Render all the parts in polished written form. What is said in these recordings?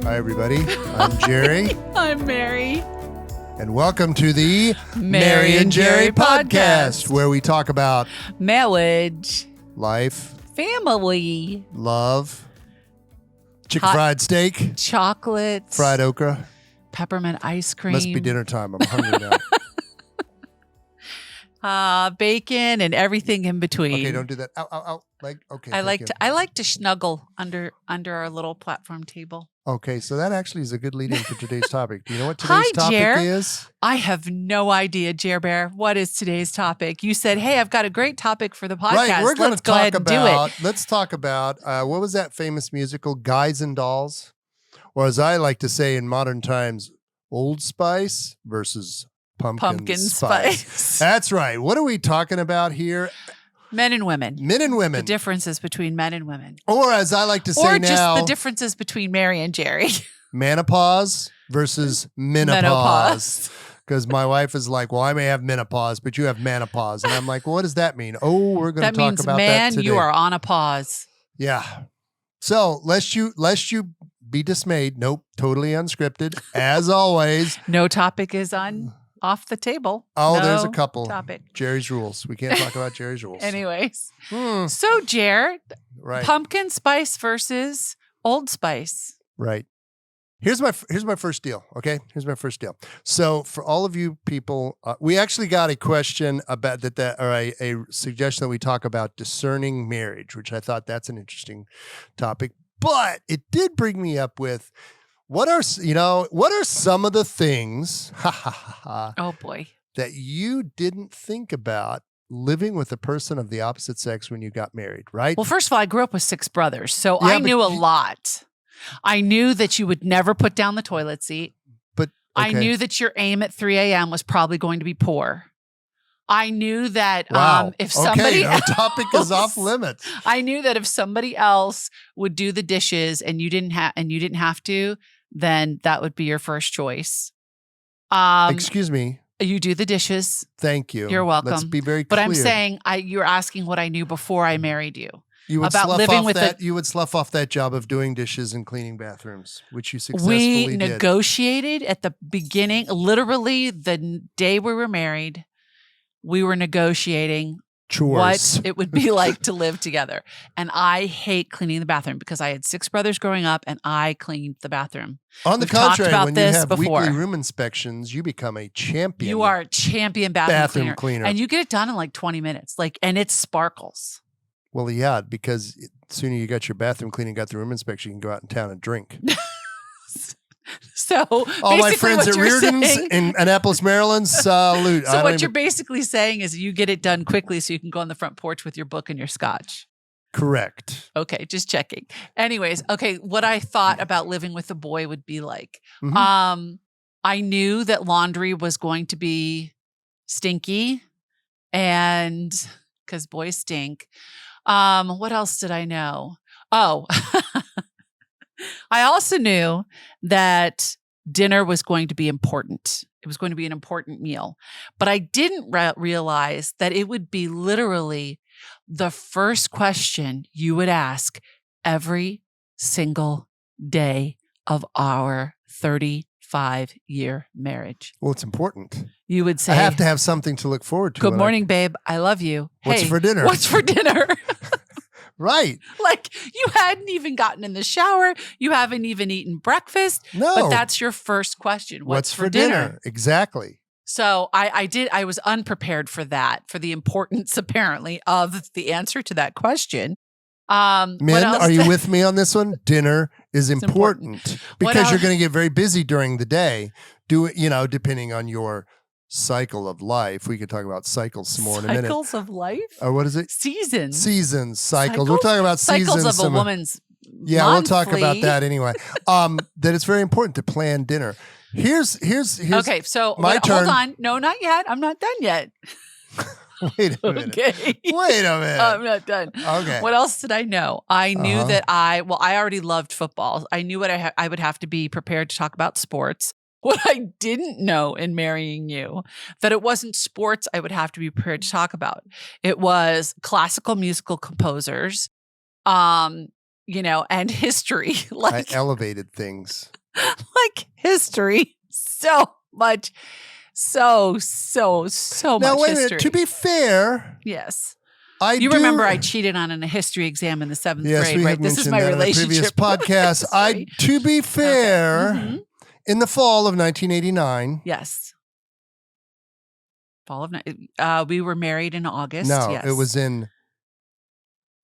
Hi, everybody. I'm Jerry. I'm Mary. And welcome to the Mary and Jerry podcast, where we talk about marriage, life, family, love, chicken fried steak, chocolates, fried okra. peppermint ice cream. Must be dinner time. I'm hungry now. Bacon and everything in between. Okay, don't do that. Ow, ow, ow. Okay. I like to snuggle under our little platform table. Okay, so that actually is a good lead-in for today's topic. Do you know what today's topic Jer. is? I have no idea, Jer Bear. What is today's topic? You said, "Hey, I've got a great topic for the podcast. Right, we're going to go ahead and do it." Let's talk about what was that famous musical, Guys and Dolls, or as I like to say in modern times, Old Spice versus Pumpkin Spice. That's right. What are we talking about here? Men and women. Men and women. The differences between men and women. Or as I like to say or now. Or just the differences between Mary and Jerry. Menopause versus menopause. Because my wife is like, well, I may have menopause, but you have menopause. And I'm like, well, what does that mean? Oh, we're going to talk about that today. Man, you are on a pause. Yeah. So lest you be dismayed. Nope. Totally unscripted. As always. No topic is off the table. Oh, no there's a couple. Topic. Jerry's rules. We can't talk about Jerry's rules. Anyways. So, Jer, right. Pumpkin Spice versus Old Spice. Right. Here's my first deal. Okay. Here's my first deal. So for all of you people, we actually got a question about that or a suggestion that we talk about discerning marriage, which I thought that's an interesting topic, but it did bring me up with, what are some of the things, oh boy, that you didn't think about living with a person of the opposite sex when you got married, right? Well, first of all, I grew up with 6 brothers, so I knew a lot. I knew that you would never put down the toilet seat. But okay. I knew that your aim at 3 a.m. was probably going to be poor. I knew that if somebody our topic is off limits. I knew that if somebody else would do the dishes and you didn't have to, then that would be your first choice. Excuse me. You do the dishes. Thank you. You're welcome. Let's be very clear. But I'm saying you're asking what I knew before I married you. You would about living with you would slough off that job of doing dishes and cleaning bathrooms, which you successfully did. We negotiated at the beginning, literally the day we were married, we were negotiating chores. What it would be like to live together. And I hate cleaning the bathroom because I had 6 brothers growing up and I cleaned the bathroom. On the contrary, when you have weekly room inspections, you become a champion. You are a champion bathroom cleaner. And you get it done in like 20 minutes. And it sparkles. Well, yeah, because the sooner you got your bathroom clean and got the room inspection, you can go out in town and drink. So all my friends at Reardon's in Annapolis, Maryland, salute. So what you're basically saying is you get it done quickly so you can go on the front porch with your book and your scotch. Correct. Okay, just checking. Anyways, okay, what I thought about living with a boy would be like, I knew that laundry was going to be stinky and because boys stink. What else did I know? Oh, I also knew that dinner was going to be important. It was going to be an important meal. But I didn't realize that it would be literally the first question you would ask every single day of our 35-year marriage. Well, it's important. You would say, I have to have something to look forward to. Good morning, babe. I love you. What's for dinner? What's for dinner? Right. Like you hadn't even gotten in the shower. You haven't even eaten breakfast. No. But that's your first question. What's for dinner? Exactly. So I was unprepared for that, for the importance apparently of the answer to that question. Men, are you with me on this one? Dinner is important because you're going to get very busy during the day. Depending on your cycle of life. We could talk about cycles some more in a minute. Cycles of life? Or what is it? Seasons. Cycles. We're talking about seasons. Cycles of a woman's Yeah, monthly. We'll talk about that anyway. That it's very important to plan dinner. Here's okay, so my turn. Hold on. No, not yet. I'm not done yet. Wait a minute. Okay. Wait a minute. I'm not done. Okay. What else did I know? I knew that I already loved football. I knew what I would have to be prepared to talk about sports. What I didn't know in marrying you, that it wasn't sports I would have to be prepared to talk about. It was classical musical composers, and history. I Like, elevated things. like history. So much. So Now, much wait a history. minute. To be fair, Yes. you remember I cheated on a history exam in the 7th grade, we right? have This is mentioned my that in a relationship. previous podcast. history. To be fair, Mhm. in the fall of 1989. Yes. Fall of we were married in August. No, yes. it was in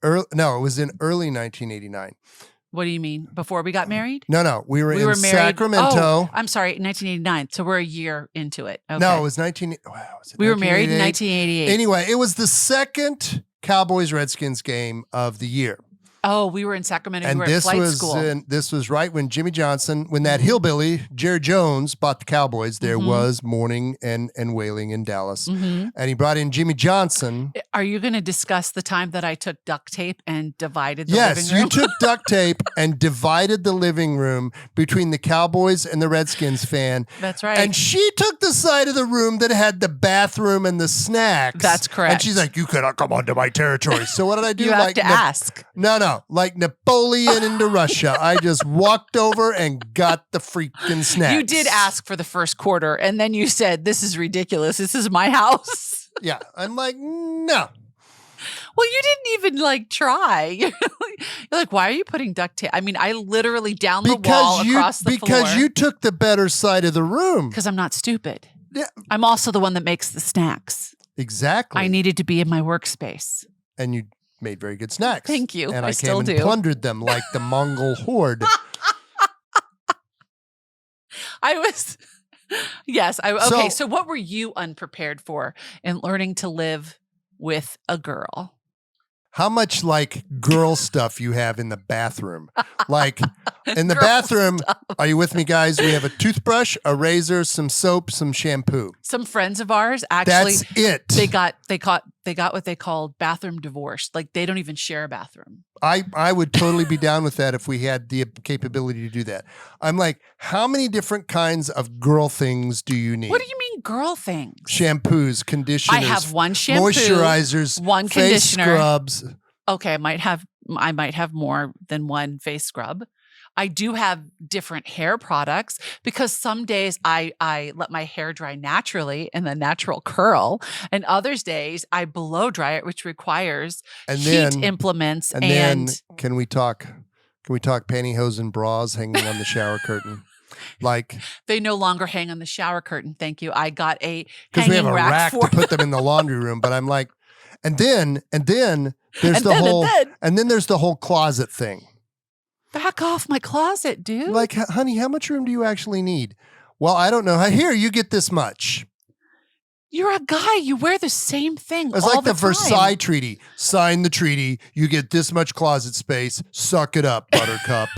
early 1989. What do you mean? Before we got married? No, we were in married. Sacramento. Oh, I'm sorry, 1989. So we're a year into it. Okay. No, it was 19. We were married in 1988? 1988. Anyway, it was the second Cowboys-Redskins game of the year. Oh, we were in Sacramento. And we were at flight school. This was right when Jimmy Johnson, when that hillbilly, Jerry Jones, bought the Cowboys, there was mourning and wailing in Dallas. And he brought in Jimmy Johnson. Are you going to discuss the time that I took duct tape and divided the living room? Yes, you took duct tape and divided the living room between the Cowboys and the Redskins fan. That's right. And she took the side of the room that had the bathroom and the snacks. That's correct. And she's like, you cannot come onto my territory. So what did I do? You have to ask. No. Like Napoleon into Russia. I just walked over and got the freaking snacks. You did ask for the first quarter, and then you said, this is ridiculous. This is my house. Yeah. I'm like, no. Well, you didn't even try. You're like, why are you putting duct tape? I mean, I literally down the wall across the floor. Because you took the better side of the room. Because I'm not stupid. Yeah. I'm also the one that makes the snacks. Exactly. I needed to be in my workspace. And you made very good snacks. Thank you. And I I still came and do. plundered them like the Mongol horde. I was, yes. Okay, so what were you unprepared for in learning to live with a girl? How much girl stuff you have in the bathroom? In the Girl bathroom, stuff. are you with me, guys? We have a toothbrush, a razor, some soap, some shampoo. Some friends of ours actually, That's it. they got what they called bathroom divorce. Like they don't even share a bathroom. I would totally be down with that if we had the capability to do that. I'm like, how many different kinds of girl things do you need? What do you mean girl things? Shampoos, conditioners. I have one shampoo, moisturizers, one face conditioner. scrubs. Okay, I might have more than one face scrub. I do have different hair products because some days I let my hair dry naturally in the natural curl, and others days I blow dry it, which requires heat implements. And then can we talk pantyhose and bras hanging on the shower curtain? They no longer hang on the shower curtain. Thank you. I got a because we have a rack for to put them in the laundry room. But I'm like, and then there's the whole closet thing. Back off my closet, dude. Like, honey, how much room do you actually need? Well, I don't know. Here, you get this much. You're a guy. You wear the same thing. It's all like the time. Versailles Treaty. Sign the treaty. You get this much closet space. Suck it up, Buttercup.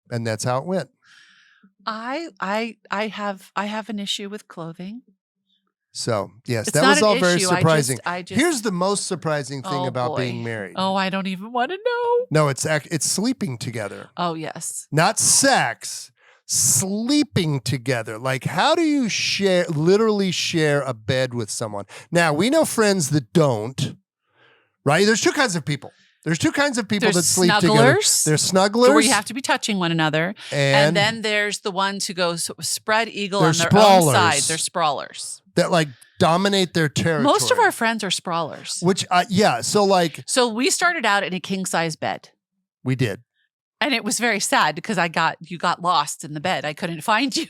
And that's how it went. I have an issue with clothing. So, yes, It's that not was an all very issue. surprising. I just Here's the most surprising thing about being married. Oh, I don't even want to know. No, it's sleeping together. Oh, yes. Not sex, sleeping together. Like, how do you literally share a bed with someone? Now, we know friends that don't, right? There's two kinds of people. There's two kinds of people that sleep together. There's snugglers. Where you have to be touching one another. And then there's the ones who go spread eagle on their own side. They're sprawlers. That dominate their territory. Most of our friends are sprawlers. Which, So we started out in a king size bed. We did. And it was very sad because you got lost in the bed. I couldn't find you.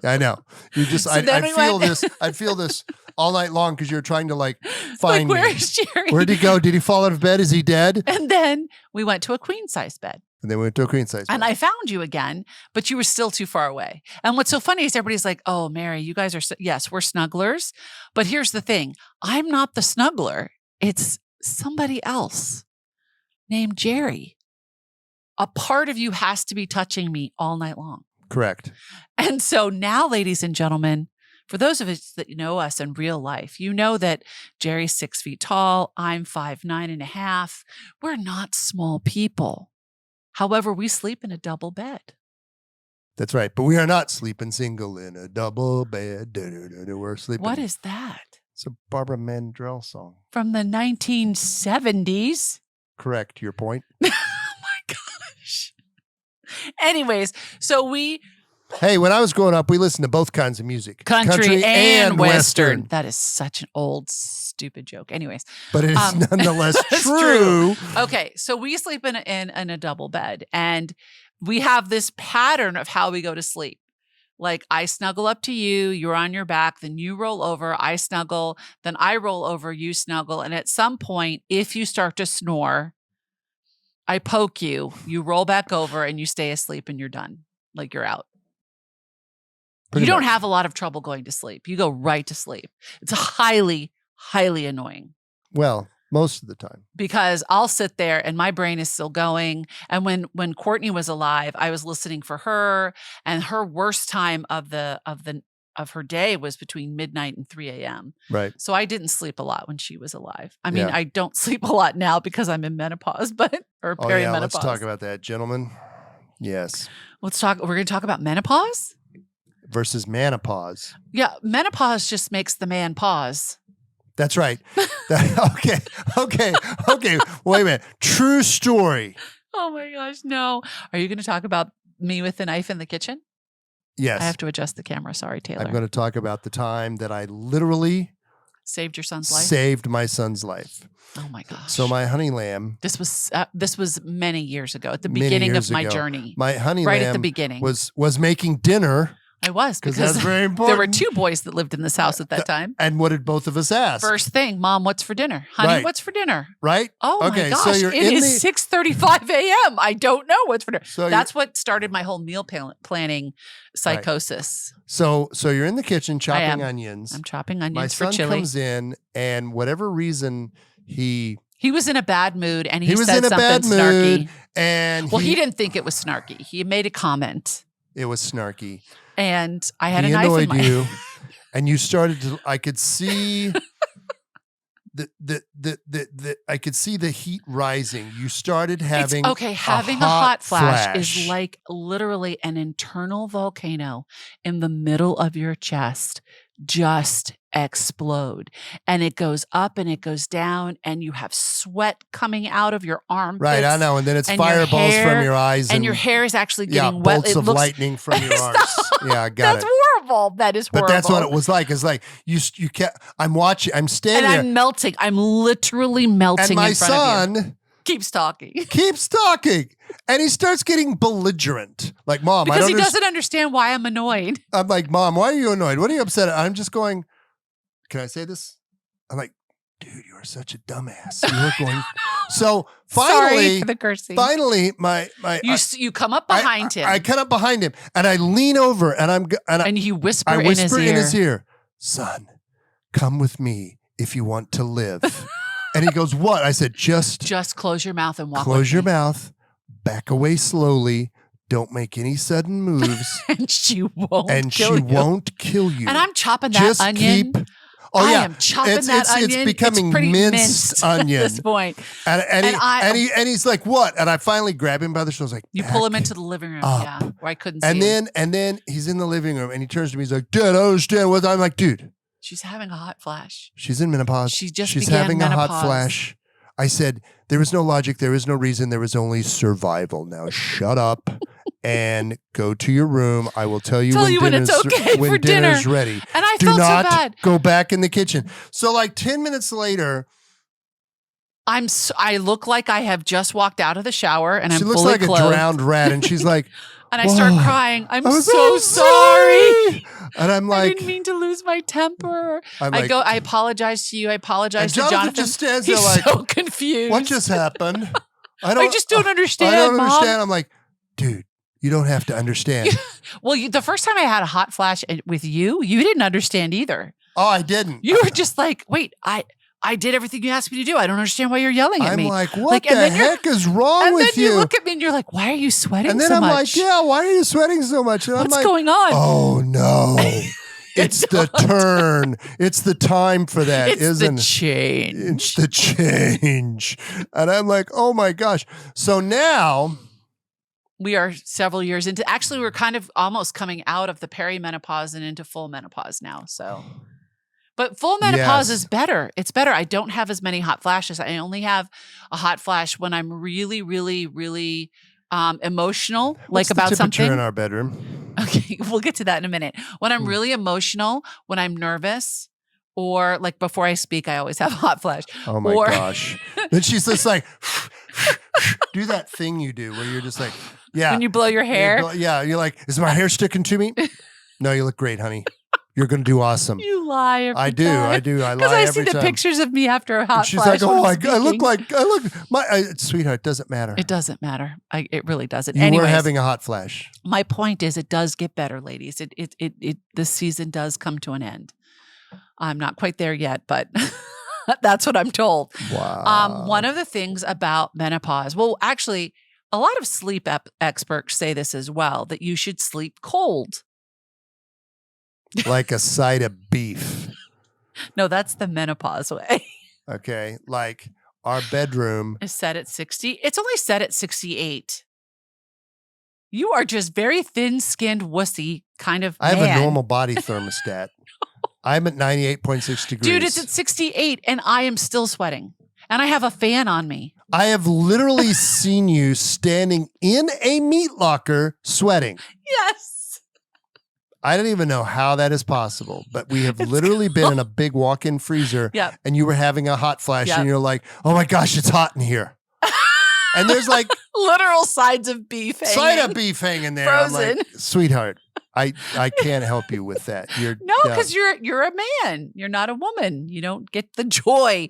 I know. You just, So I'd feel this all night long because you're trying to find me. Where's Jerry? Where'd he go? Did he fall out of bed? Is he dead? And then we went to a queen size bed. And then we went to a queen size bed. And I found you again, but you were still too far away. And what's so funny is everybody's like, oh, Mary, you guys are, yes, we're snugglers. But here's the thing. I'm not the snuggler. It's somebody else named Jerry. A part of you has to be touching me all night long. Correct. And so now, ladies and gentlemen, for those of us that know us in real life, you know that Jerry's 6 feet tall. I'm 5'9.5". We're not small people. However, we sleep in a double bed. That's right. But we are not sleeping single in a double bed. We're sleeping. What is that? It's a Barbara Mandrell song. From the 1970s. Correct. Your point. Anyways, so we Hey, when I was growing up, we listened to both kinds of music. country and Western. That is such an old, stupid joke. Anyways. But it is nonetheless it's true. Okay, so we sleep in a double bed, and we have this pattern of how we go to sleep. Like I snuggle up to you, you're on your back, then you roll over, I snuggle, then I roll over, you snuggle. And at some point, if you start to snore, I poke you, you roll back over, and you stay asleep, and you're done. Like you're out. You don't have a lot of trouble going to sleep. You go right to sleep. It's highly, highly annoying. Well, most of the time. Because I'll sit there and my brain is still going. And when Courtney was alive, I was listening for her, and her worst time of her day was between midnight and 3 a.m. Right. So I didn't sleep a lot when she was alive. I mean, I don't sleep a lot now because I'm in menopause, or perimenopause. Let's talk about that, gentlemen. Yes. We're going to talk about menopause? Versus Manopause. Yeah, menopause just makes the man pause. That's right. Okay. Wait a minute. True story. Oh my gosh, no. Are you going to talk about me with the knife in the kitchen? Yes. I have to adjust the camera. Sorry, Taylor. I'm going to talk about the time that I literally saved your son's life. Saved my son's life. Oh my gosh. So my honey lamb. This was many years ago, at the beginning of my journey. My honey lamb at the beginning was making dinner. I was, because that's very important. There were two boys that lived in this house at that time. And what did both of us ask? First thing, Mom, what's for dinner? Honey, what's for dinner? Right? Oh my gosh, so it is 6:35 a.m. I don't know what's for dinner. So that's what started my whole meal planning psychosis. Right. So you're in the kitchen chopping onions. I'm chopping onions for chili. My son comes in, and whatever reason he was in a bad mood, and he said something snarky. And he didn't think it was snarky. He made a comment. It was snarky. And I had a knife in my you, and you started to. I could see I could see the heat rising. You started having having a hot flash is like literally an internal volcano in the middle of your chest just explode, and it goes up and it goes down, and you have sweat coming out of your armpits. Right, I know, and then it's fireballs from your eyes, and your hair is actually getting wet. Bolts of lightning from your arms. Yeah, I got it. That's horrible. That is horrible. But that's what it was like. It's like you can't. I'm watching. I'm standing and there. I'm melting. I'm literally melting. And in front of you. son keeps talking. And he starts getting belligerent. Like, Mom, because he doesn't understand why I'm annoyed. I'm like, Mom, why are you annoyed? What are you upset at? I'm just going, can I say this? I'm like, dude, you are such a dumbass. You are going. So finally, sorry for the cursing. Finally, you come up behind him. I come up behind him, and I lean over, and you whisper, I whisper in his ear, son, come with me if you want to live. And he goes, what? I said, just close your mouth and walk. Close your mouth, back away slowly. Don't make any sudden moves. And she won't kill you. And I'm chopping that onion. I am chopping that onion. It's becoming minced onion at this point. And he's like, what? And I finally grab him by the shoulders, like, you pull him into the living room, where I couldn't see him. And then he's in the living room, and he turns to me, he's like, Dad, I don't understand what. I'm like, dude. She's having a hot flash. She's in menopause. She's having menopause. A hot flash. I said, there is no logic. There is no reason. There is only survival. Now shut up and go to your room. I will tell you when it's okay for dinner's ready. And I felt so bad. Go back in the kitchen. So like 10 minutes later, I look like I have just walked out of the shower, and I'm fully clothed. She looks like a drowned rat, and she's like, and I start crying. I'm so sorry. And I'm like, I didn't mean to lose my temper. I apologize to you. I apologize to Jonathan. Just stands there He's so confused. What just happened? I just don't understand. I don't Mom. understand. I'm like, dude, you don't have to understand. Well, the first time I had a hot flash with you didn't understand either. Oh, I didn't. You were just like, wait, I did everything you asked me to do. I don't understand why you're yelling at me. I'm like, what the heck is wrong with you? And then you look at me and you're like, why are you sweating so much? And then I'm like, yeah, why are you sweating so much? And what's going on? Oh, no. It's the turn. It's the time for that, isn't it? It's the change. And I'm like, oh, my gosh. So now we are several years into, actually, we're kind of almost coming out of the perimenopause and into full menopause now. So... But full menopause is better. It's better. I don't have as many hot flashes. I only have a hot flash when I'm really, really, really Emotional, What's like about the temperature something. in our bedroom? Okay, we'll get to that in a minute. When I'm really emotional, when I'm nervous, or like before I speak, I always have hot flash. Oh my gosh. Then she's just like, do that thing you do where you're just like, yeah. When you blow your hair. Yeah. You're like, is my hair sticking to me? No, you look great, honey. You're going to do awesome. You lie every I do. time. I do. I lie Because I see every the time. pictures of me after a hot She's flash. like, oh, when I'm speaking. sweetheart, it doesn't matter. It doesn't matter. It really doesn't. You Anyways, were having a hot flash. my point is, it does get better, ladies. This season does come to an end. I'm not quite there yet, but that's what I'm told. Wow. One of the things about menopause, well, actually, a lot of sleep experts say this as well, that you should sleep cold. Like a side of beef. No, that's the menopause way. Okay. Like our bedroom Is set at 60. It's only set at 68. You are just very thin-skinned wussy kind of I have man. a normal body thermostat. I'm at 98.6 degrees. Dude, it's at 68 and I am still sweating. And I have a fan on me. I have literally seen you standing in a meat locker sweating. Yes. I don't even know how that is possible, but we have literally been in a big walk-in freezer and you were having a hot flash and you're like, oh my gosh, it's hot in here. And there's like literal sides of beef hanging. Side of beef hanging there. Frozen. I'm like, sweetheart, I can't help you with that. Because you're a man. You're not a woman. You don't get the joy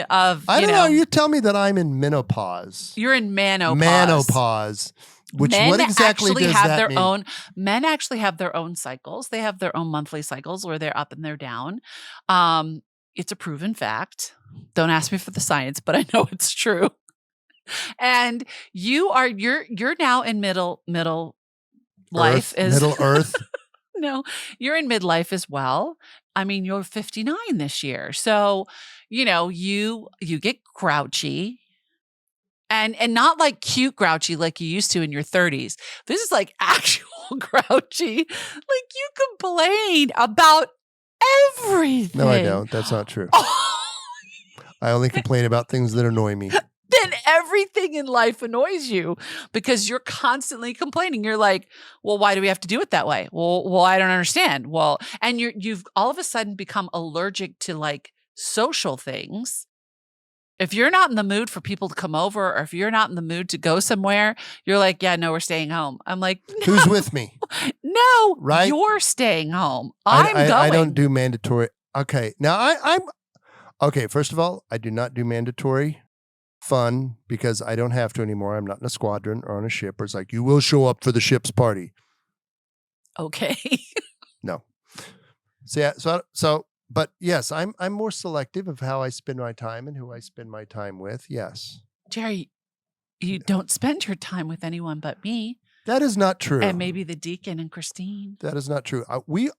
of, I don't know. You tell me that I'm in menopause. You're in manopause. Menopause. Which men what exactly actually does have that their mean? own. Men actually have their own cycles. They have their own monthly cycles where they're up and they're down. It's a proven fact. Don't ask me for the science, but I know it's true. And you're now in middle life. Middle Earth. No, you're in midlife as well. I mean, you're 59 this year, so you get grouchy. And not like cute grouchy like you used to in your 30s. This is like actual grouchy. Like you complain about everything. No, I don't. That's not true. I only complain about things that annoy me. Then everything in life annoys you because you're constantly complaining. You're like, well, why do we have to do it that way? Well, I don't understand. Well, and you've all of a sudden become allergic to like social things. If you're not in the mood for people to come over or if you're not in the mood to go somewhere, you're like, yeah, no, we're staying home. I'm like, no, who's with me? No, right? You're staying home. I'm going. I don't do mandatory. Okay. Now I'm okay. First of all, I do not do mandatory fun because I don't have to anymore. I'm not in a squadron or on a ship. Or it's like, you will show up for the ship's party. Okay. No. So but yes, I'm more selective of how I spend my time and who I spend my time with. Yes. Jerry, you don't spend your time with anyone but me. That is not true. And maybe the deacon and Christine. That is not true. I went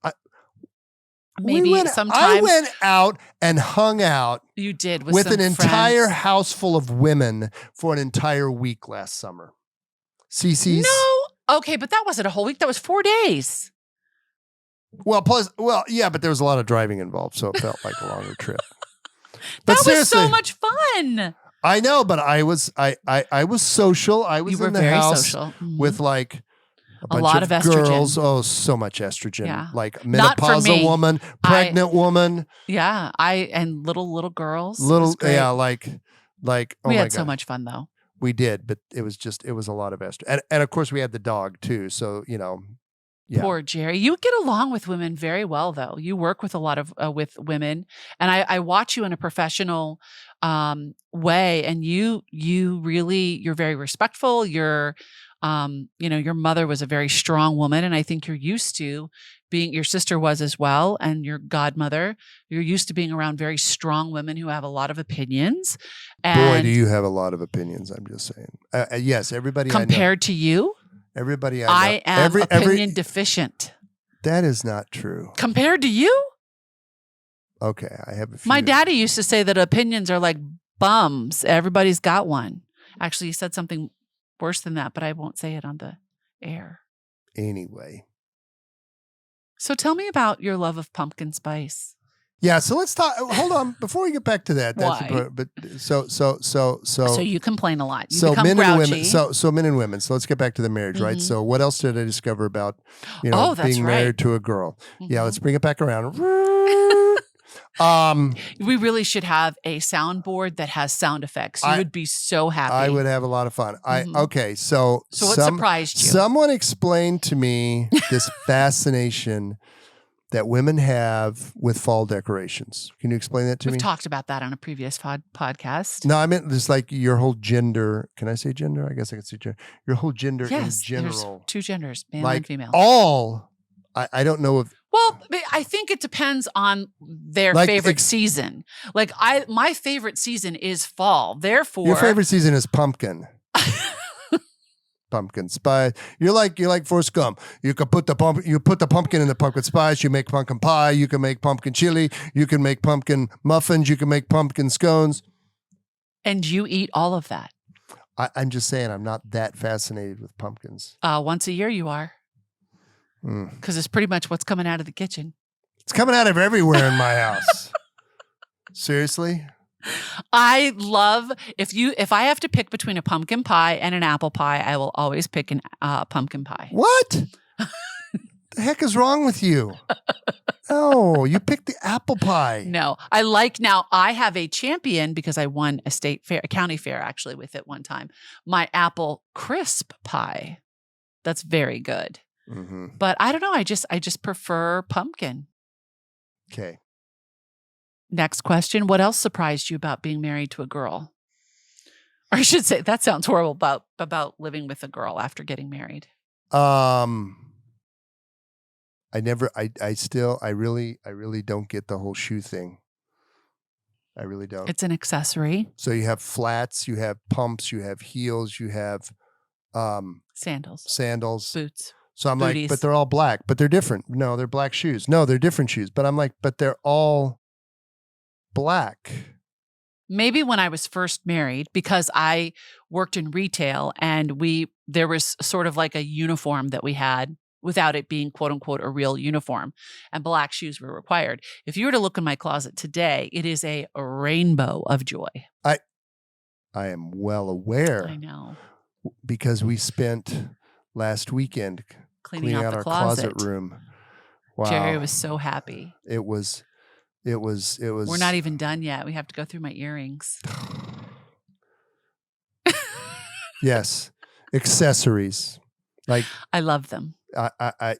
out and hung out. You did with an friends. Entire house full of women for an entire week last summer. CC's. No. Okay, but that wasn't a whole week. That was 4 days. Well, yeah, but there was a lot of driving involved, so it felt like a longer trip. But that was so much fun. I know, but I was social. I was in the house with like a lot of estrogen. Girls. Oh, so much estrogen. Yeah. Like menopausal woman, pregnant woman. Yeah, and little girls. Yeah, like. Oh we my had God. So much fun though. We did, but it was a lot of estrogen, and of course we had the dog too. So Yeah. Poor Jerry. You get along with women very well, though. You work with a lot of with women, and I watch you in a professional way. And you're very respectful. Your mother was a very strong woman, and I think you're used to being. Your sister was as well, and your godmother. You're used to being around very strong women who have a lot of opinions. And boy, do you have a lot of opinions! I'm just saying. Yes, everybody compared to you. Everybody I know. I am opinion deficient. That is not true. Compared to you? Okay, I have a few. My daddy used to say that opinions are like bums. Everybody's got one. Actually, he said something worse than that, but I won't say it on the air. Anyway. So tell me about your love of pumpkin spice. Yeah, so let's talk. Hold on, before we get back to that. That's Why? important. But so you complain a lot. You so become men grouchy. and women. So men and women. So let's get back to the marriage, right? Mhm. So what else did I discover about Oh, that's being right. married to a girl? Yeah, Mhm. let's bring it back around. We really should have a soundboard that has sound effects. You would be so happy. I would have a lot of fun. Mhm. Okay, so what surprised you? Someone explained to me this fascination that women have with fall decorations. Can you explain that to me? We've talked about that on a previous podcast. No, I meant just like your whole gender. Can I say gender? I guess I can say gender. Your whole gender in general. There's two genders, male like and female. I don't know if. Well, I think it depends on their favorite season. Like my favorite season is fall. Therefore, your favorite season is pumpkin. Pumpkin spice. You're like Forrest Gump. You can put the pumpkin in the pumpkin spice. You make pumpkin pie. You can make pumpkin chili. You can make pumpkin muffins. You can make pumpkin scones. And you eat all of that. I'm just saying, I'm not that fascinated with pumpkins. Once a year, you are, because it's pretty much what's coming out of the kitchen. It's coming out of everywhere in my house. Seriously. I love if I have to pick between a pumpkin pie and an apple pie, I will always pick an pumpkin pie. What? The heck is wrong with you? No, you picked the apple pie. No, now I have a champion because I won a county fair actually with it one time. My apple crisp pie. That's very good. Mm-hmm. But I don't know. I just prefer pumpkin. Okay. Next question. What else surprised you about being married to a girl? Or I should say, that sounds horrible about living with a girl after getting married. I really don't get the whole shoe thing. I really don't. It's an accessory. So you have flats, you have pumps, you have heels, you have sandals, boots. So I'm booties. like, but they're all black, but they're different. No, they're black shoes. No, they're different shoes. But I'm like, but they're all black. Maybe when I was first married, because I worked in retail and there was sort of like a uniform that we had without it being quote unquote a real uniform, and black shoes were required. If you were to look in my closet today, it is a rainbow of joy. I am well aware. I know. Because we spent last weekend cleaning out our closet room. Wow. Jerry was so happy. It was. We're not even done yet. We have to go through my earrings. Yes. Accessories. Like I love them. I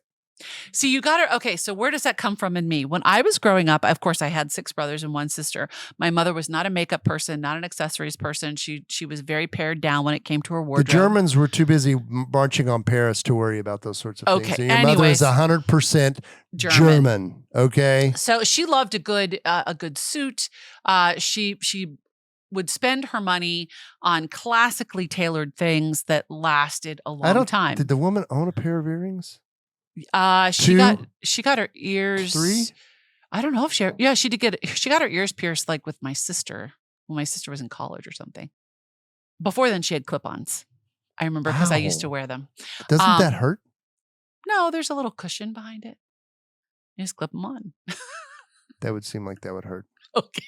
See, you got her. Okay, so where does that come from in me? When I was growing up, of course, I had 6 brothers and 1 sister. My mother was not a makeup person, not an accessories person. She was very pared down when it came to her wardrobe. The Germans were too busy marching on Paris to worry about those sorts of things. Okay, and your mother is 100% German. Okay, so she loved a good suit. She would spend her money on classically tailored things that lasted a long time. Did the woman own a pair of earrings? She got her ears. 3? I don't know if she did she got her ears pierced like with my sister when my sister was in college or something. Before then she had clip-ons. I remember because I used to wear them. Doesn't that hurt? No, there's a little cushion behind it. You just clip them on. That would seem like that would hurt. Okay.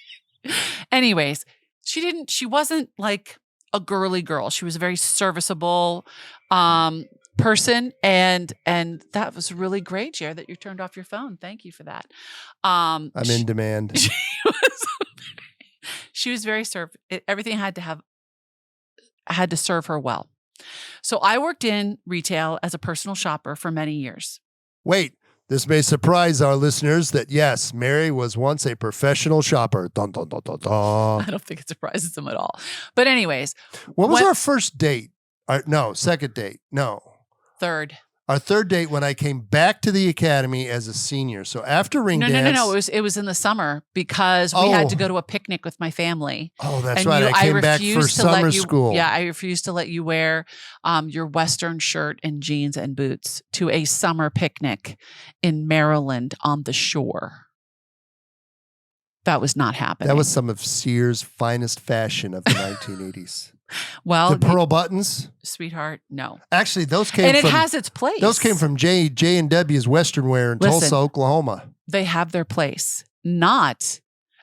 Anyways, she wasn't like a girly girl. She was a very serviceable person, and that was really great, Jer, that you turned off your phone. Thank you for that. I'm in demand. She was very everything had to serve her well. So I worked in retail as a personal shopper for many years. Wait, this may surprise our listeners that yes, Mary was once a professional shopper. Dun, dun, dun, dun, dun. I don't think it surprises them at all. But anyways, what was our first date? Second date. No. Third. Our third date when I came back to the academy as a senior. So after ring dance. No. It was in the summer because we had to go to a picnic with my family. Oh, that's right. I came back for summer school. Yeah, I refused to let you wear your Western shirt and jeans and boots to a summer picnic in Maryland on the shore. That was not happening. That was some of Sears' finest fashion of the 1980s. Well, the pearl buttons, sweetheart. No, actually, those came. And it has its place. Those came from J&W's Western Wear in Tulsa, Oklahoma. They have their place. not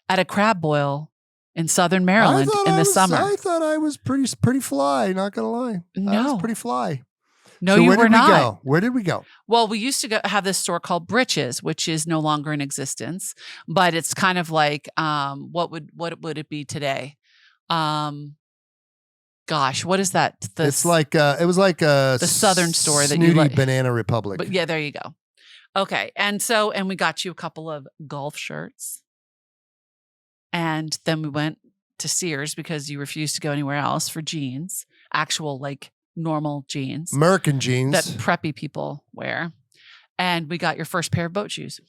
at a crab boil in Southern Maryland in the summer. I thought I was pretty fly, not going to lie. No. I was pretty fly. No, so you where were did we not. go? Where did we go? Well, we used to have this store called Britches, which is no longer in existence, but it's kind of like what would it be today? Gosh, what is that? It's like it was like a the Southern store that you snooty like. Banana Republic. But yeah, there you go. Okay, and we got you a couple of golf shirts, and then we went to Sears because you refused to go anywhere else for jeans, actual like normal jeans, American jeans that preppy people wear, and we got your first pair of boat shoes.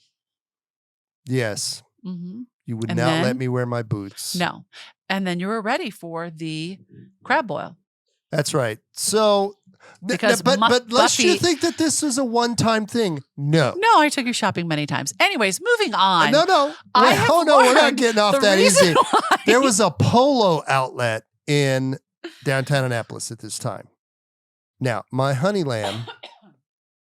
Yes. Mm-hmm. You would not let me wear my boots. No. And then you were ready for the crab boil. That's right. So, but let's Buffy, you think that this was a one-time thing? No. No, I took you shopping many times. Anyways, moving on. No. No, we're not getting off that easy. There was a polo outlet in downtown Annapolis at this time. Now, my honey lamb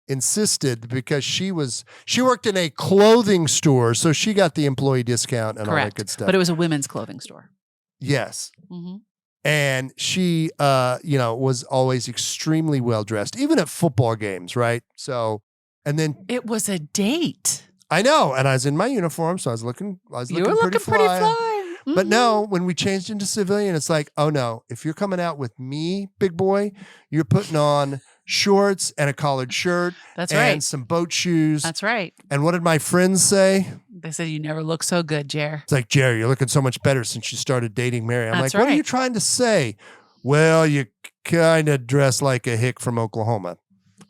insisted because she worked in a clothing store, so she got the employee discount and all that good stuff. But it was a women's clothing store. Yes. Mm-hmm. And she, was always extremely well dressed, even at football games, right? So, and then it was a date. I know, and I was in my uniform, so I was looking. You were looking pretty fly. Mm-hmm. But no, when we changed into civilian, it's like, oh no, if you're coming out with me, big boy, you're putting on shorts and a collared shirt. That's right. And some boat shoes. That's right. And what did my friends say? They said, you never look so good, Jer. It's like, Jerry, you're looking so much better since you started dating Mary. I'm That's like, what right. are you trying to say? Well, you kind of dress like a hick from Oklahoma.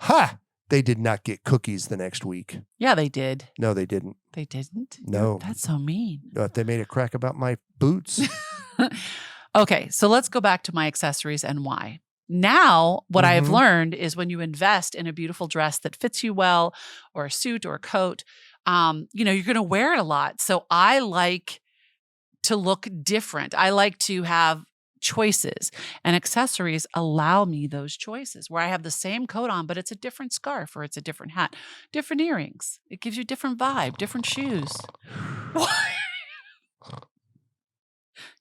Ha! They did not get cookies the next week. Yeah, they did. No, they didn't. They didn't? No. That's so mean. They made a crack about my boots. Okay, so let's go back to my accessories and why. Now, what I have learned is when you invest in a beautiful dress that fits you well, or a suit or a coat, you're going to wear it a lot. So I like to look different. I like to have choices, and accessories allow me those choices where I have the same coat on, but it's a different scarf or it's a different hat, different earrings. It gives you a different vibe, different shoes. Why?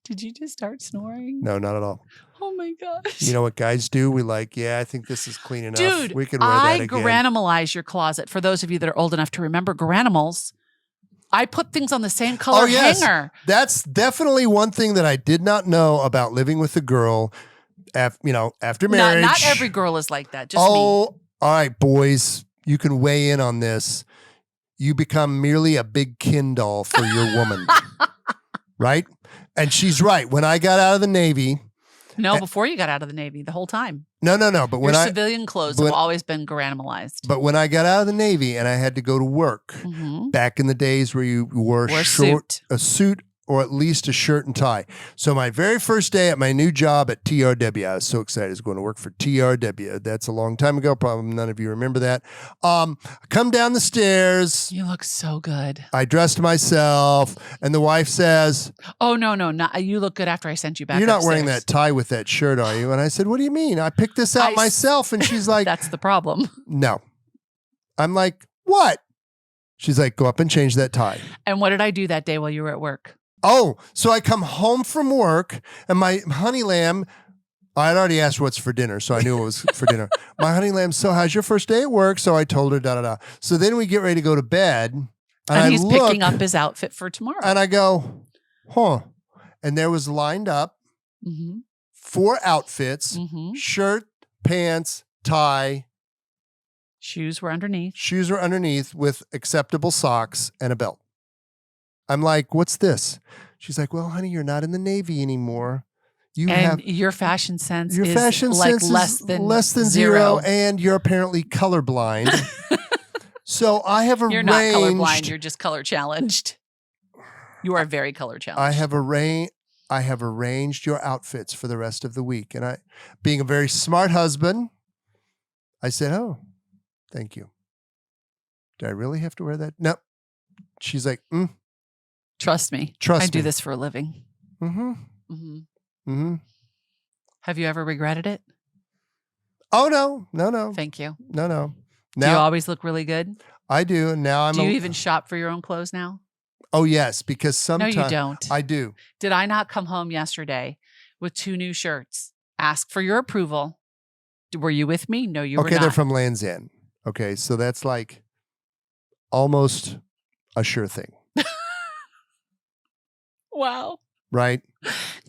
Did you just start snoring? No, not at all. Oh my gosh. You know what guys do? We I think this is clean enough. Dude, we could wear that again. I granimalize your closet. For those of you that are old enough to remember granimals, I put things on the same color hanger. That's definitely one thing that I did not know about living with a girl, after marriage. Not every girl is like that, just me. All right, boys, you can weigh in on this. You become merely a big Ken doll for your woman, right? And she's right. When I got out of the Navy. No, before you got out of the Navy, the whole time. No. But your civilian clothes have always been granimalized. But when I got out of the Navy and I had to go to work, back in the days where you wore a suit or at least a shirt and tie. So my very first day at my new job at TRW, I was so excited. I was going to work for TRW. That's a long time ago. Probably none of you remember that. I come down the stairs. You look so good. I dressed myself, and the wife says, "Oh, no, you look good after I sent you back You're not upstairs. wearing that tie with that shirt, are you?" And I said, "What do you mean? I picked this out myself." And she's like, "That's the problem." No. I'm like, "What?" She's like, "Go up and change that tie." And what did I do that day while you were at work? Oh, so I come home from work, and my honey lamb, I had already asked what's for dinner, so I knew it was for dinner. My honey lamb, so how's your first day at work? So I told her, da-da-da. So then we get ready to go to bed. And he's picking up his outfit for tomorrow. And I go, huh. And there was lined up 4 outfits, shirt, pants, tie. Shoes were underneath. Shoes were underneath with acceptable socks and a belt. I'm like, what's this? She's like, well, honey, you're not in the Navy anymore. Your fashion sense is less than zero, and you're apparently colorblind. So I have arranged. You're not colorblind. You're just color challenged. You are very color challenged. I have arranged your outfits for the rest of the week, and I, being a very smart husband, I said, "Oh, thank you. Do I really have to wear that?" No. She's like, Trust me. I do this for a living. Have you ever regretted it? Oh, no. Thank you. No. Do you always look really good? I do. And now Do you even shop for your own clothes now? Oh, yes, because No, sometimes you don't. I do. Did I not come home yesterday with 2 new shirts? Ask for your approval. Were you with me? No, you were Okay, not. they're from Land's End. Okay, so that's like almost a sure thing, Wow. right?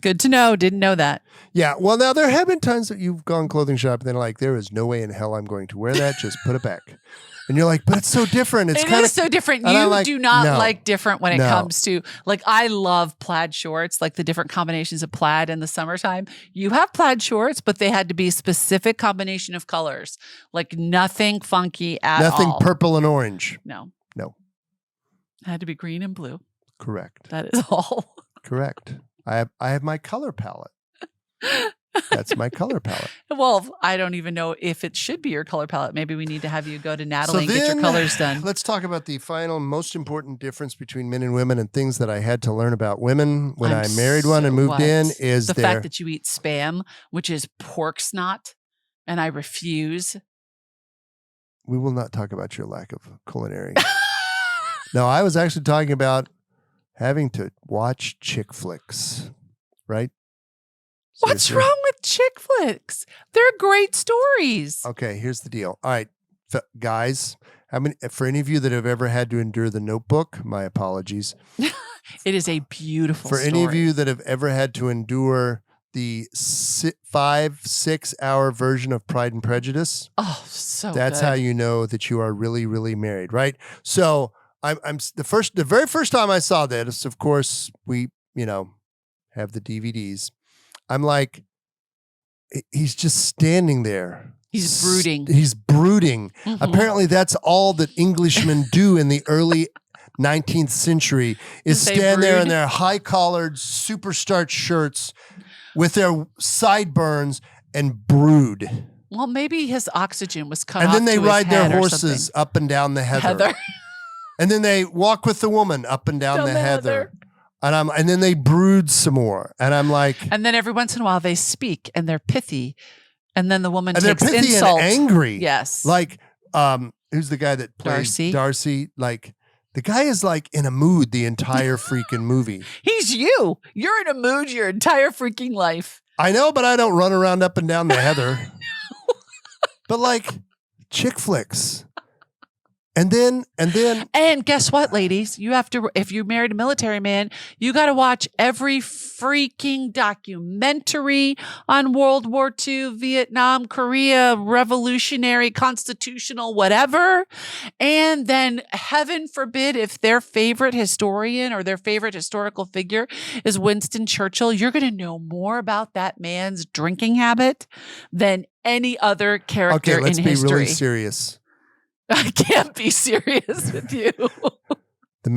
Good to know. Didn't know that. Yeah. Well, now there have been times that you've gone clothing shop and they're like, there is no way in hell I'm going to wear that. Just put it back. And you're like, but it's so different. It's It kind is so different. and I'm You like, do not no, like different when it no. comes to, like, I love plaid shorts, like the different combinations of plaid in the summertime. You have plaid shorts, but they had to be specific combination of colors, like nothing funky at nothing all. purple and orange. No. No. It had to be green and blue. Correct. That is all. Correct. I have my color palette. That's my color palette. Well, I don't even know if it should be your color palette. Maybe we need to have you go to Natalie and get your colors done. Let's talk about the final, most important difference between men and women and things that I had to learn about women when I married one and moved in is the fact that you eat spam, which is pork snot, and I refuse. We will not talk about your lack of culinary. No, I was actually talking about having to watch chick flicks, right? What's Seriously? wrong with chick flicks? They're great stories. Okay, here's the deal. All right, guys, for any of you that have ever had to endure The Notebook, my apologies. It is a beautiful For story. any of you that have ever had to endure the 5-6 hour version of Pride and Prejudice, that's good. how you know that you are really, really married, right? So I'm the very first time I saw this, of course, we have the DVDs. I'm like, he's just standing there. He's brooding. He's brooding. Mm-hmm. Apparently, that's all that Englishmen do in the early 19th century is stand there in their high-collared, super starched shirts with their sideburns and brood. Well, maybe his oxygen was cut off. And then they to his ride their head or horses something. up and down the heather. And then they walk with the woman up and down the heather. And then they brood some more. And I'm like, and then every once in a while they speak and they're pithy. And then the woman takes they're pithy insult. and angry. Yes. Like, who's the guy that plays Darcy? Like, the guy is like in a mood the entire freaking movie. He's you. You're in a mood your entire freaking life. I know, but I don't run around up and down the heather. But like chick flicks. And guess what, ladies? You have to, if you married a military man, you got to watch every freaking documentary on World War II, Vietnam, Korea, revolutionary, constitutional, whatever. And then heaven forbid, if their favorite historian or their favorite historical figure is Winston Churchill, you're going to know more about that man's drinking habit than any other character in history. Okay, let's be really serious. I can't be serious with you. The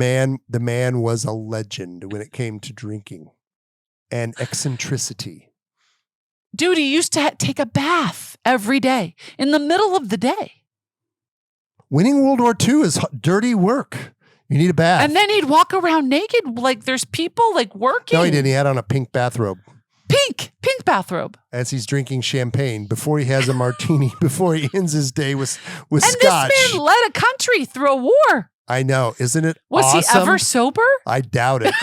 man was a legend when it came to drinking and eccentricity. Dude, he used to take a bath every day in the middle of the day. Winning World War II is dirty work. You need a bath. And then he'd walk around naked like there's people like working. No, he didn't. He had on a pink bathrobe. Pink bathrobe. As he's drinking champagne before he has a martini, before he ends his day with and scotch. This man led a country through a war. I know. Isn't it Was awesome? he ever sober? I doubt it.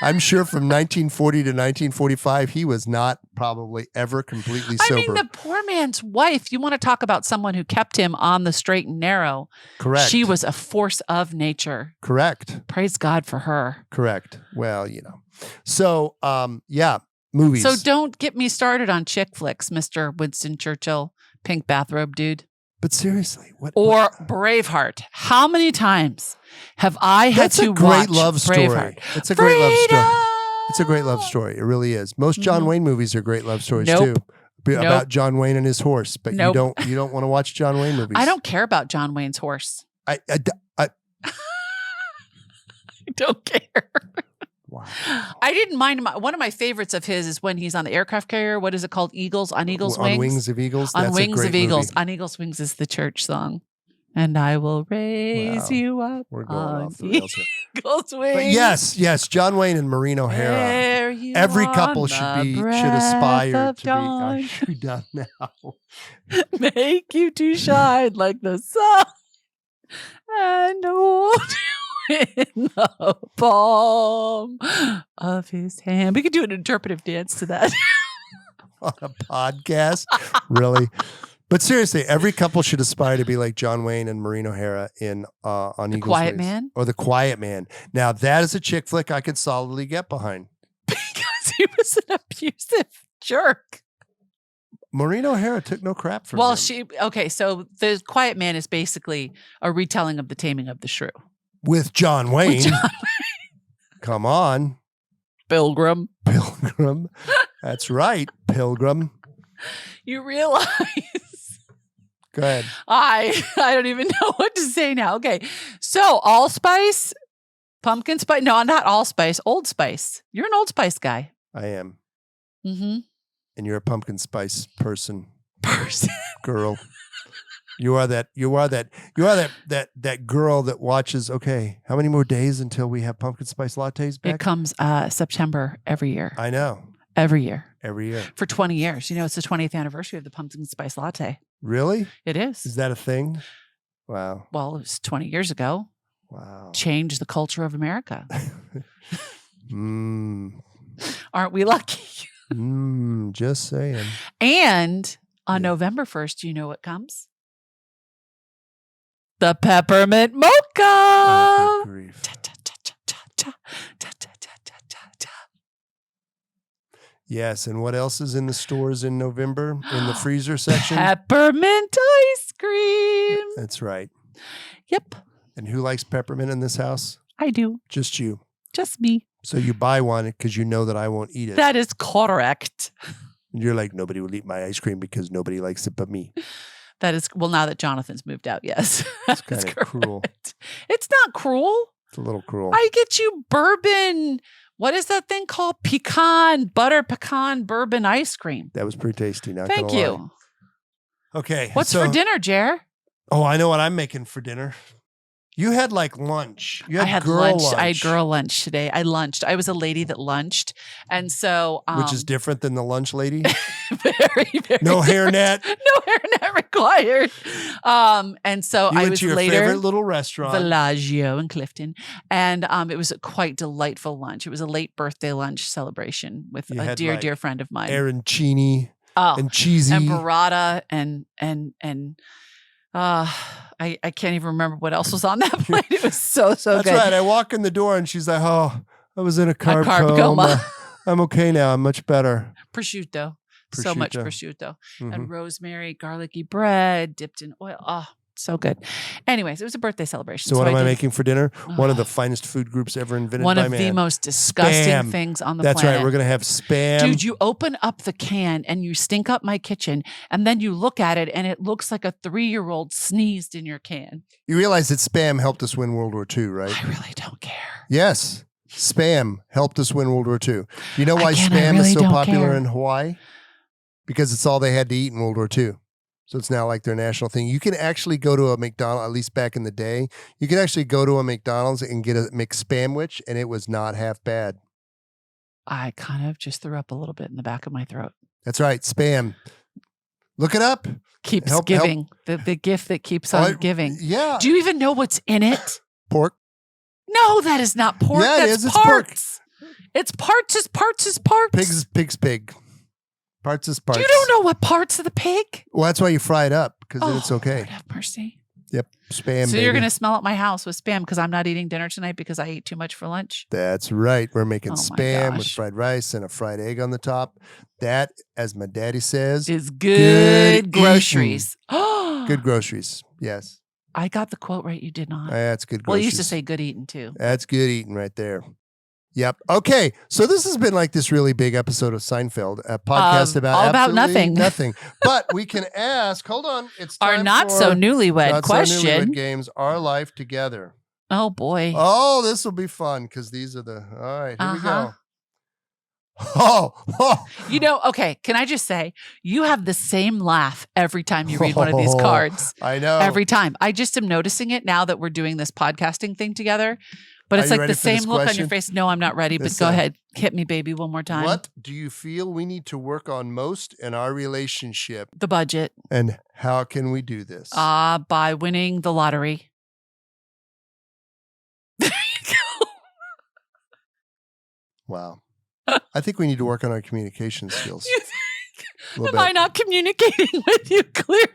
I'm sure from 1940 to 1945, he was not probably ever completely sober. I mean, the poor man's wife, you want to talk about someone who kept him on the straight and narrow. Correct. She was a force of nature. Correct. Praise God for her. Correct. Well, So, yeah. Movies. So don't get me started on chick flicks, Mr. Winston Churchill, pink bathrobe dude. But seriously, what? Or Braveheart. How many times have I had to watch Braveheart? That's a great love story. It's a great love story. It's a great love story. It really is. Most John Wayne movies are great love stories too. About John Wayne and his horse. But you don't want to watch John Wayne movies. I don't care about John Wayne's horse. I don't care. Wow. I didn't mind. One of my favorites of his is when he's on the aircraft carrier. What is it called? Eagles? On Eagles' Wings? On Wings of Eagles? On That's Wings a great of Eagles. Movie. On Eagles' Wings is the church song. And I will raise you up. We're going off the rails here. Eagles' Wings. But yes, John Wayne and Maureen O'Hara. Every couple should aspire to be done now. Make you to shine like the sun and hold you. in the palm of his hand. We could do an interpretive dance to that. On a podcast? Really? But seriously, every couple should aspire to be like John Wayne and Maureen O'Hara in on The Eagles Quiet Wings. Man? Or The Quiet Man. Now, that is a chick flick I could solidly get behind. Because he was an abusive jerk. Maureen O'Hara took no crap from Well, him. so The Quiet Man is basically a retelling of The Taming of the Shrew. With John Wayne. With John Come on. Pilgrim. Pilgrim. That's right. Pilgrim. You realize Go ahead. I don't even know what to say now. Okay. So allspice, pumpkin spice. No, not allspice, Old Spice. You're an Old Spice guy. I am. Mm-hmm. And you're a pumpkin spice person. Girl. You are that girl that watches, okay, how many more days until we have pumpkin spice lattes back? It comes September every year. I know. Every year. Every year. For 20 years. You know, it's the 20th anniversary of the pumpkin spice latte. Really? It is. Is that a thing? Wow. Well, it was 20 years ago. Wow. Changed the culture of America. Aren't we lucky? Just saying. And on November 1st, do you know what comes? The peppermint mocha. Oh, good grief. Yes, and what else is in the stores in November in the freezer section? Peppermint ice cream. That's right. Yep. And who likes peppermint in this house? I do. Just you. Just me. So you buy one because you know that I won't eat it. That is correct. And you're like, nobody will eat my ice cream because nobody likes it but me. That is, well, now that Jonathan's moved out, yes. It's kind of cruel. It's not cruel. It's a little cruel. I get you bourbon. What is that thing called? Butter pecan bourbon ice cream. That was pretty tasty. Not Thank gonna you. lie. Okay. What's for dinner, Jer? Oh, I know what I'm making for dinner. You had like lunch. You had I had girl lunch. lunch. I had girl lunch today. I lunched. I was a lady that lunched. And so which is different than the lunch lady. very, very no different. hairnet. No hairnet required. And so You I went was to your later. favorite little restaurant. Villaggio in Clifton. And it was a quite delightful lunch. It was a late birthday lunch celebration with You a had, dear, like, dear friend of mine. Arancini Oh, and cheesy. and burrata and I can't even remember what else was on that plate. It was so That's good. right. I walk in the door and she's like, "Oh, I was in a carb coma. coma. I'm okay now. I'm much better." Prosciutto. So much Prosciutto. prosciutto. And rosemary, garlicky bread dipped in oil. Oh, so good. Anyways, it was a birthday celebration. So what am I did- making for dinner? One of the finest food groups ever invented One by of man. the most disgusting Spam. things on the That's planet. right. We're going to have spam. Dude, you open up the can and you stink up my kitchen, and then you look at it and it looks like a 3-year-old sneezed in your can. You realize that spam helped us win World War II, right? I really don't care. Yes. Spam helped us win World War II. You know why Again, I spam really is so don't popular care. in Hawaii? Because it's all they had to eat in World War II. So it's now like their national thing. You can actually go to a McDonald's, at least back in the day, you could actually go to a McDonald's and get a McSpamwich, and it was not half bad. I kind of just threw up a little bit in the back of my throat. That's right. Spam. Look it up. Keeps Help- giving. The gift that keeps on giving. Yeah. Do you even know what's in it? Pork. No, that is not pork. Yeah, it That's is. It's pork. parts. It's parts is parts is parts. Pig's pig. Parts is parts. You don't know what parts of the pig? Well, that's why you fry it up, because then it's okay. Lord have mercy. Yep. Spam, So baby. you're going to smell at my house with spam because I'm not eating dinner tonight because I ate too much for lunch? That's right. We're making Oh, my spam with gosh. fried rice and a fried egg on the top. That, as my daddy says, Is Good good groceries. good groceries. Yes. I got the quote right. You did not. That's good Well, groceries. you used to say good eating too. That's good eating right there. Yep. Okay. So this has been like this really big episode of Seinfeld, a podcast about all about absolutely nothing. nothing. But we can ask, hold on. It's Our time not for so newlywed Not So question. Newlywed Games, Our Life Together. Oh boy. Oh, this will be fun because these are the, all right, here we Uh-huh. go. Oh, You know, okay, can I just say, you have the same laugh every time you read one of these cards. I know. Every time. I just am noticing it now that we're doing this podcasting thing together. But Are it's you like ready the for this same look on question? your face. No, I'm not ready, but This, go ahead. Hit me, baby, one more time. What do you feel we need to work on most in our relationship, The budget. and how can we do this? By winning the lottery. Wow. I think we need to work on our communication skills. Am I not communicating with you clearly?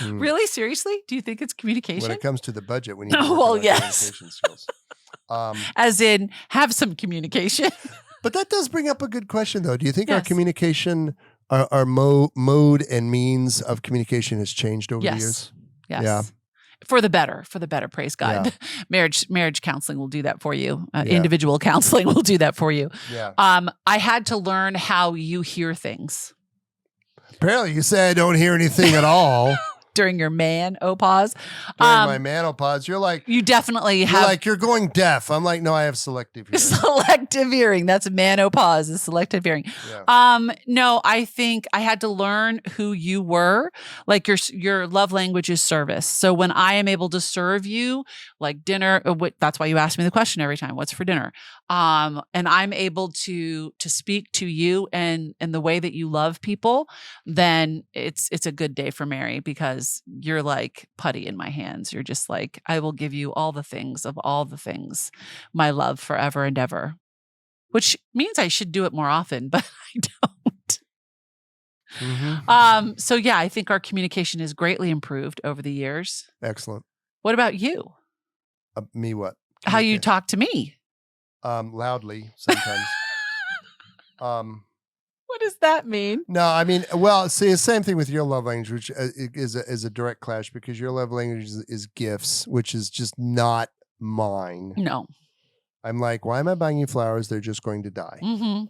Really? Seriously? Do you think it's communication? When it comes to the budget, we need to work on our communication skills. As in, have some communication. But that does bring up a good question, though. Do you think our communication, our mode and means of communication has changed over the years? Yes. Yeah. For the better, praise God. Yeah. Marriage counseling will do that for you. Individual counseling will do that for you. Yeah. I had to learn how you hear things. Apparently, you say I don't hear anything at all. During your Manopause. During my Manopause, you're like... You definitely have... You're like, you're going deaf. I'm like, no, I have selective hearing. Selective hearing. That's Manopause, is selective hearing. Yeah. No, I think I had to learn who you were. Like your love language is service. So when I am able to serve you, like dinner, that's why you ask me the question every time, what's for dinner? And I'm able to speak to you and the way that you love people, then it's a good day for Mary, because you're like putty in my hands. You're just like, I will give you all the things of all the things, my love forever and ever, which means I should do it more often, but I don't. Mm-hmm. So yeah, I think our communication has greatly improved over the years. Excellent. What about you? Me what? How you talk to me? Loudly sometimes. What does that mean? No, I mean, well, see, the same thing with your love language, which is a direct clash, because your love language is gifts, which is just not mine. No. I'm like, why am I buying you flowers? They're just going to die. Mm-hmm.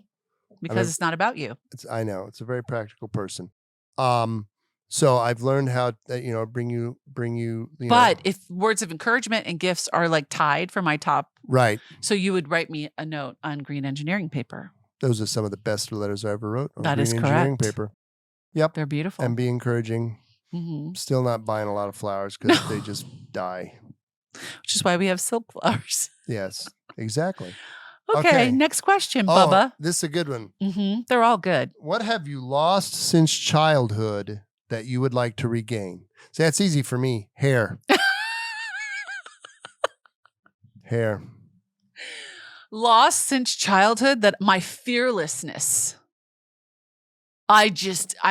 Because it's not about you. I know. It's a very practical person. So I've learned how, bring you. But if words of encouragement and gifts are like tied for my top. Right. So you would write me a note on green engineering paper. Those are some of the best letters I ever wrote on that green is engineering correct. paper. Yep. They're beautiful. And be encouraging. Mm-hmm. Still not buying a lot of flowers because they just die. Which is why we have silk flowers. Yes, exactly. Okay, next question, Bubba. This is a good one. Mm-hmm. They're all good. What have you lost since childhood that you would like to regain? See, that's easy for me. Hair. Hair. Lost since childhood, that my fearlessness. I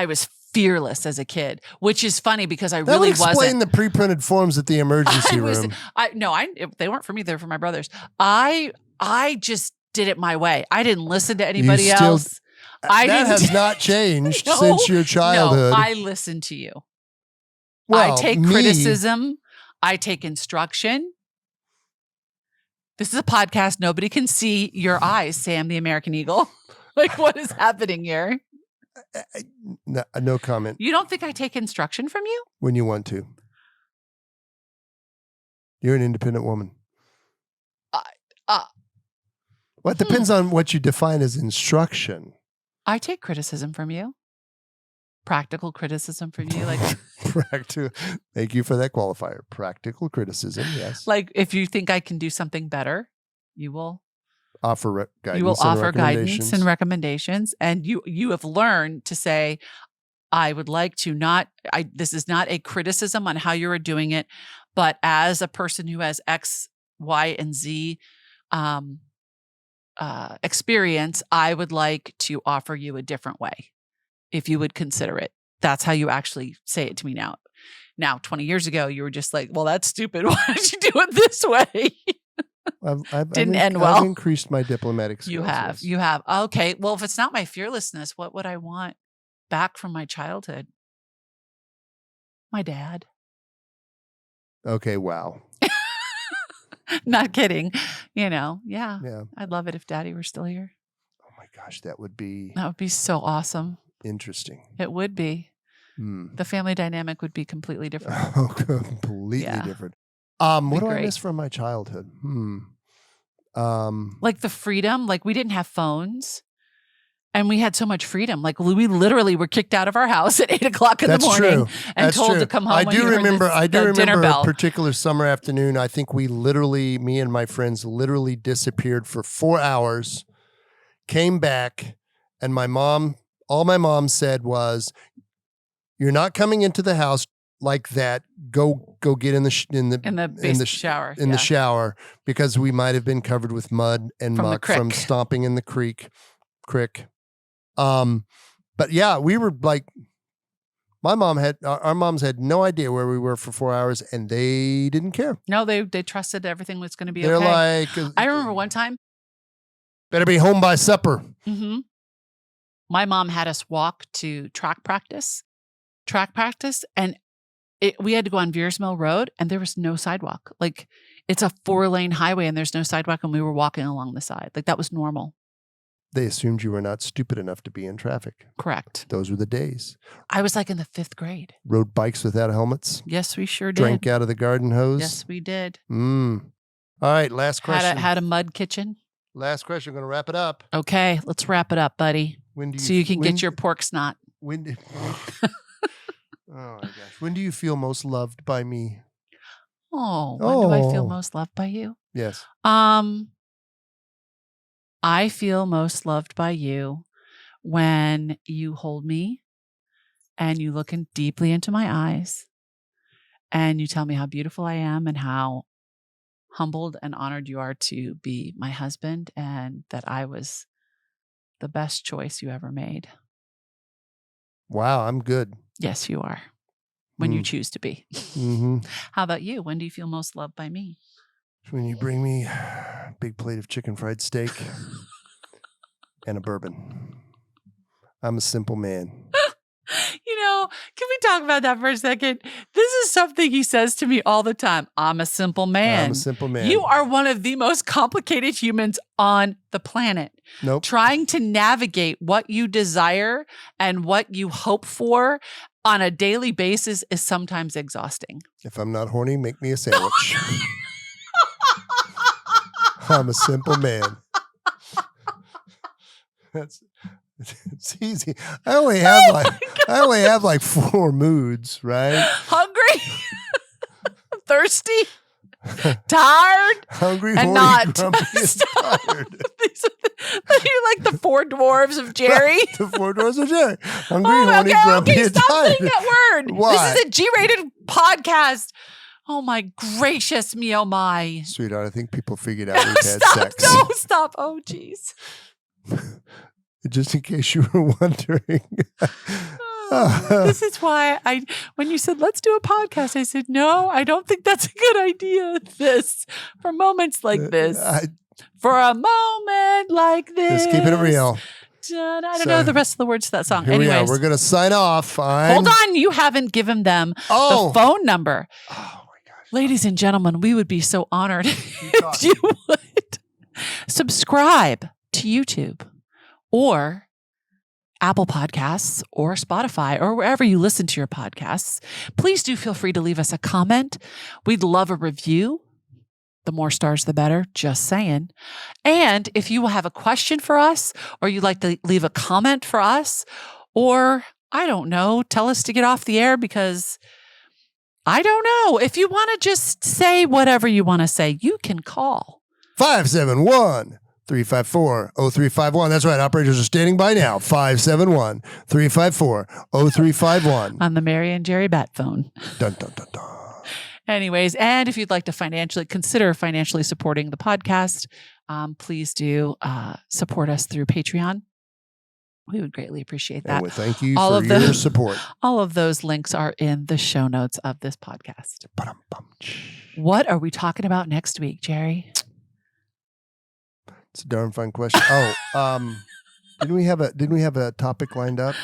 was fearless as a kid, which is funny because I really wasn't. That would explain the pre-printed forms at the emergency room. They weren't for me. They're for my brothers. I just did it my way. I didn't listen to anybody else. That has not changed since your childhood. No, I listen to you. Well, I take criticism. I take instruction. This is a podcast. Nobody can see your eyes, Sam, the American Eagle. Like, what is happening here? No comment. You don't think I take instruction from you? When you want to. You're an independent woman. Well, it depends on what you define as instruction. I take criticism from you. Practical criticism from you. Like Thank you for that qualifier. Practical criticism, yes. Like, if you think I can do something better, you will offer guidance. You will offer guidance and recommendations. And you have learned to say, I would like to this is not a criticism on how you are doing it, but as a person who has X, Y, and Z experience, I would like to offer you a different way, if you would consider it. That's how you actually say it to me now. Now, 20 years ago, you were just like, well, that's stupid. Why don't you do it this way? Didn't end well. I've increased my diplomatic skills. You have. Okay. Well, if it's not my fearlessness, what would I want back from my childhood? My dad. Okay. Wow. Not kidding. Yeah. I'd love it if Daddy were still here. Oh my gosh, that would be so awesome. Interesting. It would be. The family dynamic would be completely different. Oh, completely different. What do I miss from my childhood? Like the freedom. Like, we didn't have phones. And we had so much freedom. Like, we literally were kicked out of our house at 8:00 in the morning and told to come home. I do remember a particular summer afternoon. I think me and my friends literally disappeared for 4 hours, came back, and all my mom said was, "You're not coming into the house like that. Go go get in the shower. the shower because we might have been covered with mud and From the muck crick. from stomping in the crick. But yeah, we were like, our moms had no idea where we were for 4 hours, and they didn't care. No, they trusted everything was going to be They're okay. like, I remember one time. better be home by supper. Mm-hmm. My mom had us walk to track practice, and we had to go on Veers Mill Road, and there was no sidewalk. Like, it's a 4-lane highway, and there's no sidewalk, and we were walking along the side. Like, that was normal. They assumed you were not stupid enough to be in traffic. Correct. Those were the days. I was like in the 5th grade. Rode bikes without helmets. Yes, we sure did. Drank out of the garden hose. Yes, we did. All right, last question. Had a mud kitchen. Last question. I'm going to wrap it up. Okay, let's wrap it up, buddy. So you can get your pork snot. Oh my gosh. When do you feel most loved by me? When do I feel most loved by you? Yes. I feel most loved by you when you hold me and you look deeply into my eyes and you tell me how beautiful I am and how humbled and honored you are to be my husband and that I was the best choice you ever made. Wow, I'm good. Yes, you are. When you choose to be. Mm-hmm. How about you? When do you feel most loved by me? When you bring me a big plate of chicken fried steak and a bourbon. I'm a simple man. Can we talk about that for a second? This is something he says to me all the time. I'm a simple man. I'm a simple man. You are one of the most complicated humans on the planet. Nope. Trying to navigate what you desire and what you hope for on a daily basis is sometimes exhausting. If I'm not horny, make me a sandwich. I'm a simple man. It's easy. I only have like 4 moods, right? Hungry, thirsty, tired, hungry, and horny, not grumpy, and tired. You're like the 4 dwarves of Jerry. The 4 dwarves of Jerry. Hungry, horny, grumpy, and stop tired. saying that word. Why? This is a G-rated podcast. Oh my gracious me, oh my. Sweetheart, I think people figured out we've had Stop, sex. no, stop. Oh, jeez. Just in case you were wondering. This is why when you said, let's do a podcast, I said, no, I don't think that's a good idea. For moments like this. For a moment like this. Just keeping it real. I don't know the rest of the words to that song. Here Anyways, we are. We're going to sign off. Hold on. You haven't given them the phone number. Oh, my gosh. Ladies and gentlemen, we would be so honored if you would subscribe to YouTube or Apple Podcasts or Spotify or wherever you listen to your podcasts. Please do feel free to leave us a comment. We'd love a review. The more stars, the better. Just saying. And if you have a question for us or you'd like to leave a comment for us or, I don't know, tell us to get off the air because I don't know. If you want to just say whatever you want to say, you can call 571-354-0351. That's right. Operators are standing by now. 571-354-0351. on the Mary and Jerry Bat phone. Dun, dun, dun, dun. Anyways, and if you'd like to consider financially supporting the podcast, please do support us through Patreon. We would greatly appreciate that. And we thank you for your support. All of those links are in the show notes of this podcast. What are we talking about next week, Jerry? It's a darn fun question. Didn't we have a topic lined up?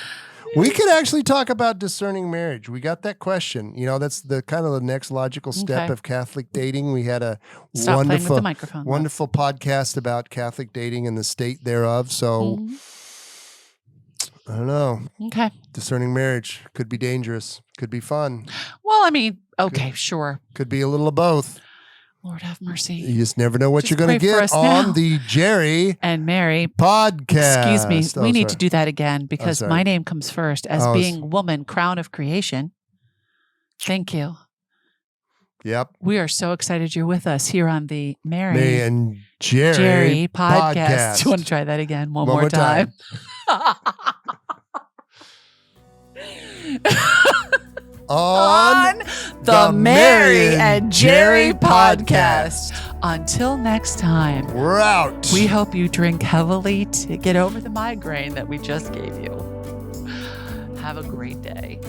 We could actually talk about discerning marriage. We got that question. That's the kind of the next logical step of Catholic dating. We had a wonderful podcast about Catholic dating and the state thereof. So I don't know. Okay. Discerning marriage could be dangerous. Could be fun. Well, I mean, okay, sure. Could be a little of both. Lord have mercy. You just never know what you're going to get on the Jerry and Mary podcast. Excuse me. We need to do that again because my name comes first as being woman, crown of creation. Thank you. Yep. We are so excited you're with us here on the Mary and Jerry podcast. Do you want to try that again? One more time. On the Mary and Jerry podcast. Until next time, we're out. We hope you drink heavily to get over the migraine that we just gave you. Have a great day.